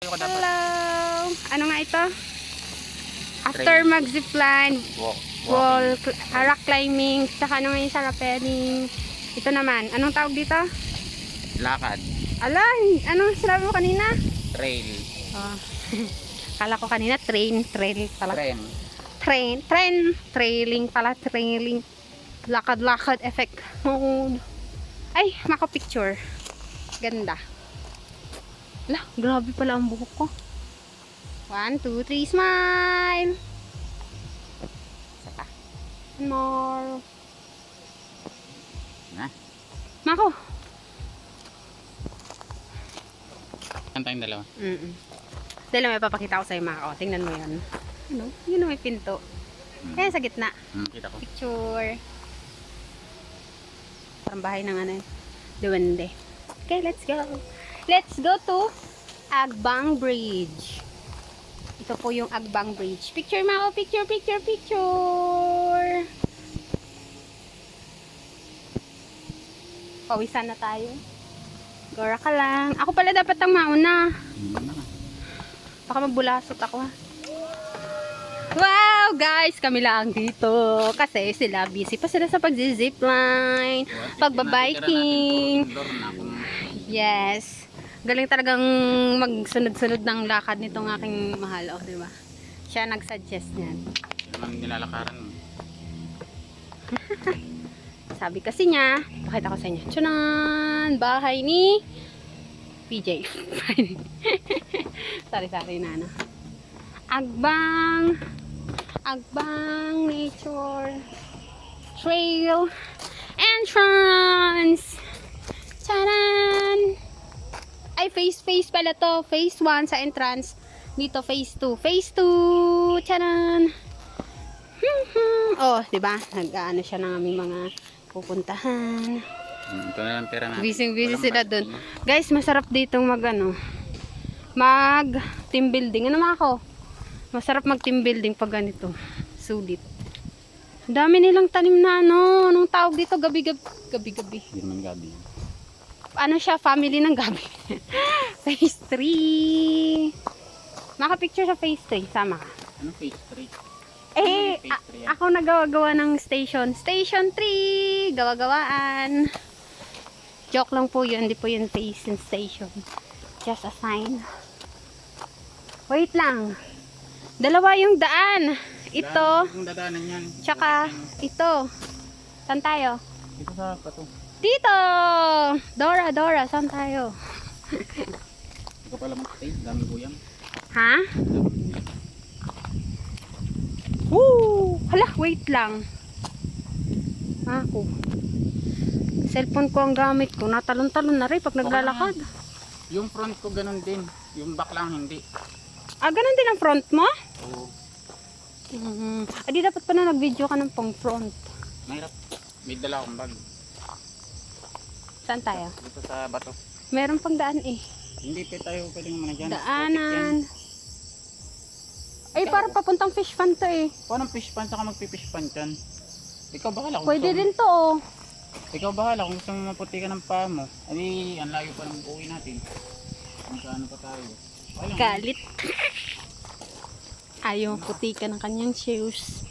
Hello! Ano nga ito? After mag-zipline, rock climbing, saka ano nga yung sa rappelling. Ito naman, anong tawag dito? Lakad. Alay, anong sinabi mo kanina? Trail. Oh. Kala ko kanina trail pala. Trailing pala, trailing. Lakad effect mode. Ay, maka-picture. Ganda. Lah, grabe pala ang buhok ko. 1, 2, 3, smile! Isa pa. One more. Na? Mako! Saan tayong dalawa? Dahil may papakita ko sa'yo, Mako. Tingnan mo yan. Ano? Yun ang may pinto. Kaya sa gitna. Kita ko. Picture. Parang bahay ng ano, duwende. Okay, let's go. Let's go to Agbang Bridge. Ito po yung Agbang Bridge. Picture, Mako. Picture. Pawisan na tayo. Gora ka lang. Ako pala dapat ang mauna. Baka magbulasot ako, ha. Wow, guys, kami lang dito. Kasi sila busy pa sila sa pag-zipline, pagbabiking. Yes. Galing talagang magsunod-sunod ng lakad nitong aking mahal, oh, di ba? Siya nag-suggest niyan. Naman nilalakaran mo. Sabi kasi niya, pakita ko sa inyo. Tsunan! Bahay ni PJ. sorry na ano. Agbang Nature Trail Entrance. Taran! Ay, phase pala to. Phase 1 sa entrance. Dito, phase 2. Phase 2! Taran! Oh, diba? Nag-ano siya ng aming mga pupuntahan. Ito na lang pera natin. Busy sila dun. Guys, masarap ditong mag team building. Ano mga ako? Masarap mag team building pag ganito. Sulit. Dami nilang tanim na ano. Anong tawag dito? Gabi-gabi. Hindi naman gabi. Ano siya? Family ng gabi. Phase 3. Maka-picture sa phase 3. Sama ka. Ano phase 3? Eh, ako nagawa ng station. Station 3. Gawa-gawaan. Joke lang po yun. Hindi po yun phase and station. Just a sign. Wait lang. Dalawa yung daan. Ito. Yung dadaanan yan. Tsaka ito. Saan tayo? Dito sa pato. Dito! Dora. Saan tayo? Hindi ko pala mag-stay. Dami buyang. Ha? Woo! Hala, wait lang. Ako. Cellphone ko ang gamit ko. Natalon-talon na rin pag naglalakad. Yung front ko ganun din. Yung back lang hindi. Ah, ganun din ang front mo? Oo. Di dapat pa na nag-video ka ng pang front. Mahirap. May dala akong bag. Saan tayo? Dito sa bato. Meron pang daan eh. Hindi pa tayo pwedeng naman dyan. Daanan. Ay, parang papuntang fish pond to eh. Kung anong fish pan, saka magpipish pan dyan. Ikaw bahala kung Pwede gusto mo. din to oh. Ikaw bahala kung gusto mo maputi ka ng paa mo. Ay, ang layo pa ng uwi natin. Magkano pa tayo. Wala. Galit. Ayaw puti ka ng kanyang shoes.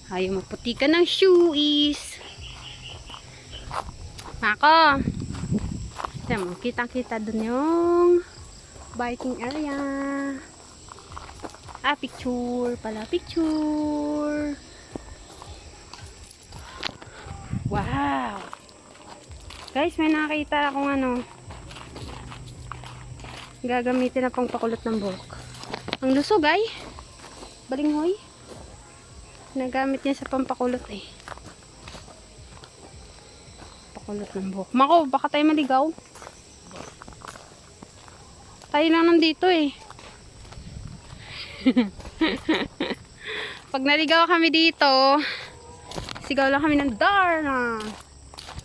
Ayaw maputi ka ng shoes. Ako. Tiyan mo, kitang-kita dun yung biking area. Ah, picture pala. Picture. Wow. Guys, may nakita akong ano. Gagamitin na pang pakulot ng buhok. Ang lusog ay. Balinghoy. Nagamit niya sa pampakulot eh. Pakulot ng buhok. Mako, baka tayo maligaw. Tayo lang nandito eh. Pag naligaw kami dito, sigaw lang kami ng Darna.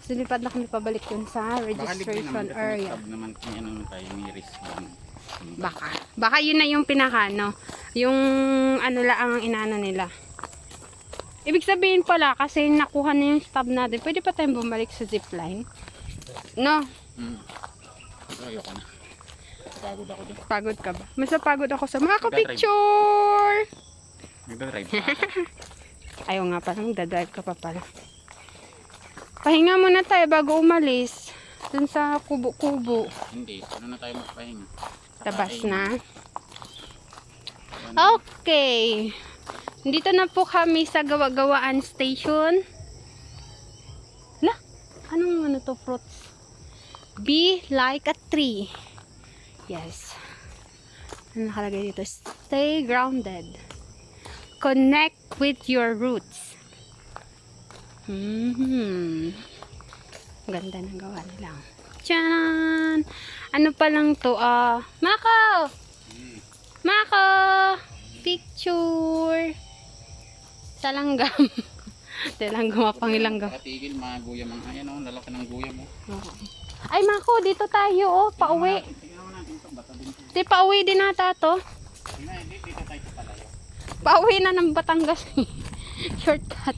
Silipad na kami pabalik dun sa registration area. Naman kung ano tayo may risk. Baka yun na yung pinaka no. Yung ano lang ang inano nila. Ibig sabihin pala kasi nakuha na yung stub natin. Pwede pa tayong bumalik sa zipline. No. Pero ayoko na. Pagod ako dun. Pagod ka ba? Mas napagod ako sa mga ka-picture. Nagdadrive pa ata. Ayaw nga pala, magdadrive ka pa pala. Pahinga muna tayo bago umalis. Dun sa kubo-kubo. Hindi. Ano na tayo magpahinga? Tabas na. Yan. Okay. Dito na po kami sa Gawa-Gawaan Station. La, anong ano to, fruits? Be like a tree. Yes. Ano nakalagay dito? Stay grounded. Connect with your roots. Ganda ng gawa nila. Tiyan! Ano pa lang to? Mako! Mako! Picture! Sa langgam. Dalang gumapangilanggam. Nakatigil, mga guyam ang ayan o. Lalaki ng guyam o. Ay, Mako, dito tayo, oh. Pauwi. Tingnan mo natin ito. Bata din ito. Di, pauwi din nata to. Tingnan, hindi. Dito tayo sa palayo. Pauwi na ng Batangas. Shortcut.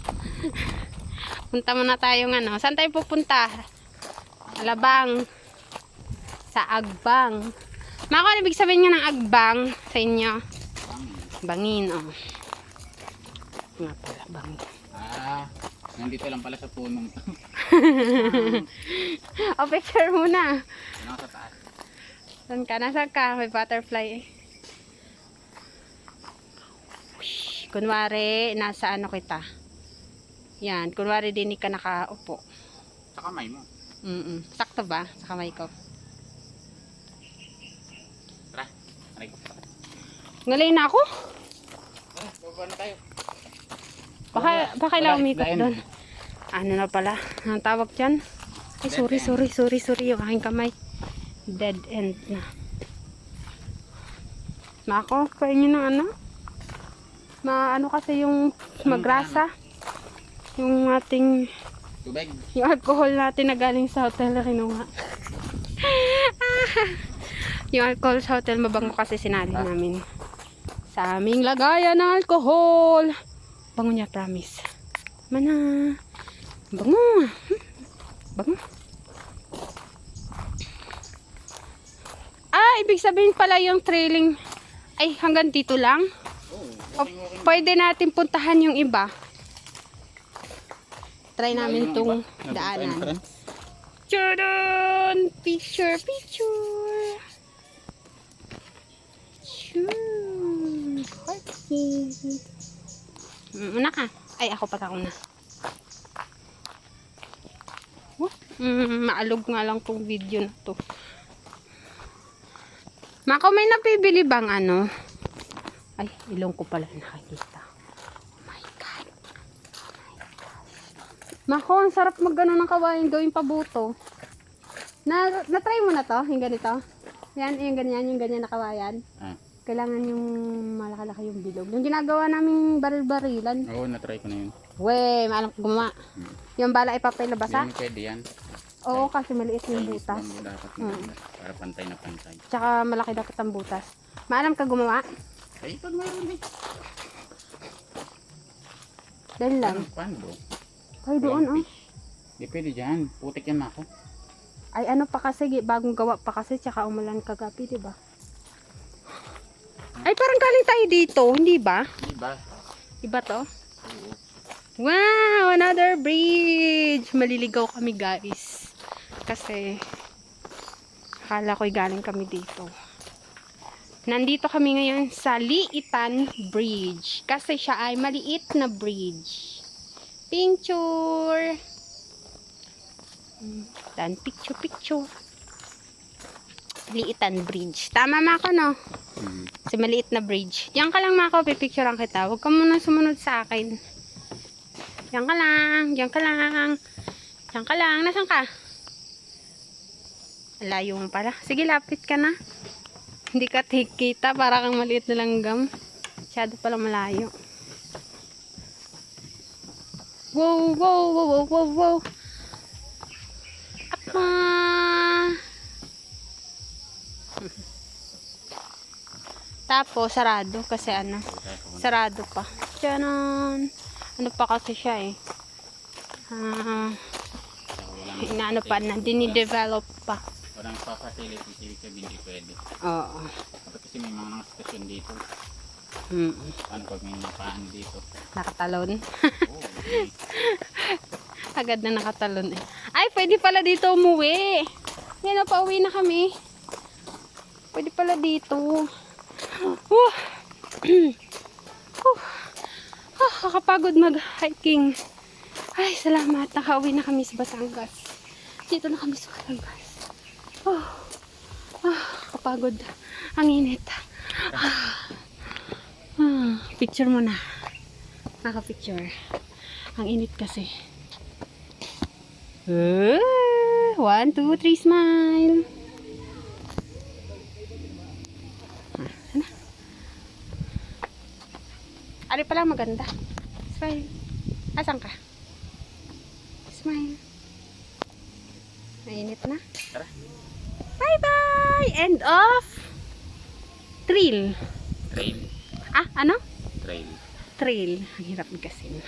Punta muna tayong ano. Saan tayo pupunta? Alabang. Sa Agbang. Mako, ano ibig sabihin nga ng Agbang sa inyo? Bangin, oh. Nga pala, bangin. Nandito lang pala sa punong to. O, picture muna. Ano sa taas? Saan ka? Nasaan ka? May butterfly eh. Whoosh. Kunwari, nasa ano kita. Yan. Kunwari, din ka nakaupo. Sa kamay mo. Sakto ba? Sa kamay ko. Tara. Aray ko. Ngayon na ako? Tara, baba na tayo. Baka kailangan umikot doon. Ano na pala? Ang tawag dyan? Ay, sorry. Yung aking kamay. Dead end na. Mako, kainin ng ano? Ano kasi yung magrasa. Yung ating, Tubig. yung alcohol natin na galing sa hotel na kinuha. Yung alcohol sa hotel, mabango kasi sinali namin. Sa aming lagayan ng alcohol. Bango niya, promise. Mana. Bango. Bango. Ibig sabihin pala yung trailing ay hanggang dito lang. O, pwede natin puntahan yung iba. Try namin tong daanan. Tadaan! Picture. Una ka. Ay, ako na. Maalog nga lang tong video na to. Mako, may napibili bang ano? Ay, ilong ko pala nakikita. Oh my God. Mako, ang sarap mag-ano ng kawain gawing pabuto. Na-try mo na to? Yung ganito? Yan, yung ganyan na kawayan. Kailangan yung malaki-laki yung bilog. Yung ginagawa naming baril-barilan. Oo, na-try ko na yun. Wey, maalam ko gumawa. Yung bala ipapilabas ha? Yan, pwede yan. Oo, kasi maliit yung butas. Para pantay na pantay. Tsaka malaki dapat ang butas. Maalam ka gumawa? Ay, pag mayroon eh. Dahil lang. Paano bro? Ay, doon oh. Di pwede dyan. Putik yan ako. Ay, ano pa kasi, bagong gawa pa kasi, tsaka umulan kagabi, diba? Ay, parang galing tayo dito, hindi ba? Di ba? Iba to? Oo. Wow, another bridge! Maliligaw kami, guys. Kasi, akala ko'y galing kami dito. Nandito kami ngayon sa Liitan Bridge. Kasi siya ay maliit na bridge. Picture! Dan picture. Liitan Bridge. Tama Mako, no? Kasi maliit na bridge. Diyan ka lang Mako, pipicturean kita. Huwag ka muna sumunod sa akin. Diyan ka lang. Nasaan ka? Layo mo pala. Sige, lapit ka na. Hindi ka kita. Para kang maliit na langgam. Masyado pala malayo. Wow. Apa? Tapos, sarado. Kasi ano? Sarado pa. Tiyanan. Ano pa kasi siya eh. Inaano pa na. Dinidevelop pa. parang pa-facility, ibig sabihin hindi pwede. Oo. Dapat kasi may mga stasyon dito. Ano pag may napaan dito? Nakatalon. Oo, okay. Agad na nakatalon eh. Ay, pwede pala dito umuwi. Yan na, pauwi na kami. Pwede pala dito. Kakapagod mag-hiking. Ay, salamat. Nakauwi na kami sa Batangas. Dito na kami sa Batangas. Kapagod. Ang init. Picture mo na. Naka-picture. Ang init kasi. 1, 2, 3, smile. Ano? Ari pala maganda. Smile. Asan ka? Smile. Mainit na. Tara. Bye-bye! End of trail. Trail. Ah, ano? Trail. Trail. Ang hirap magasin.